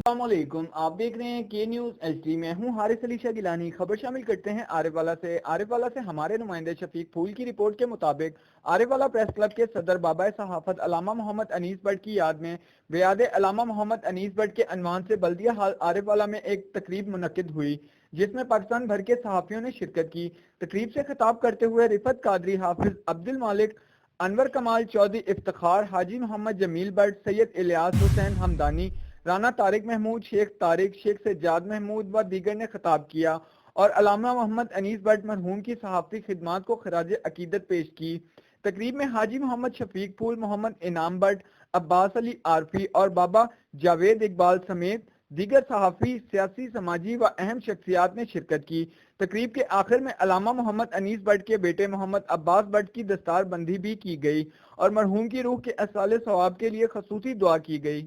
السلام علیکم، آپ دیکھ رہے ہیں کے نیوز ایچ ڈی۔ میں ہوں حارث علی شاہ گیلانی۔ خبر شامل کرتے ہیں عارف والا سے ہمارے نمائندے شفیق پھول کی رپورٹ کے مطابق عارف والا پریس کلب کے صدر بابا صحافت علامہ محمد انیس بٹ کی یاد میں بیاد علامہ محمد انیس بٹ کے عنوان سے بلدیہ ہال عارف والا میں ایک تقریب منعقد ہوئی، جس میں پاکستان بھر کے صحافیوں نے شرکت کی۔ تقریب سے خطاب کرتے ہوئے رفعت قادری، حافظ عبد المالک، انور کمال چودھری، افتخار، حاجی محمد جمیل بٹ، سید الیاس حسین حمدانی، رانا طارق محمود، شیخ طارق، شیخ سجاد محمود و دیگر نے خطاب کیا اور علامہ محمد انیس بٹ مرحوم کی صحافتی خدمات کو خراج عقیدت پیش کی۔ تقریب میں حاجی محمد شفیق پھول، محمد انعام بٹ، عباس علی عارفی اور بابا جاوید اقبال سمیت دیگر صحافی، سیاسی، سماجی و اہم شخصیات نے شرکت کی۔ تقریب کے آخر میں علامہ محمد انیس بٹ کے بیٹے محمد عباس بٹ کی دستار بندی بھی کی گئی اور مرحوم کی روح کے ایصال ثواب کے لیے خصوصی دعا کی گئی۔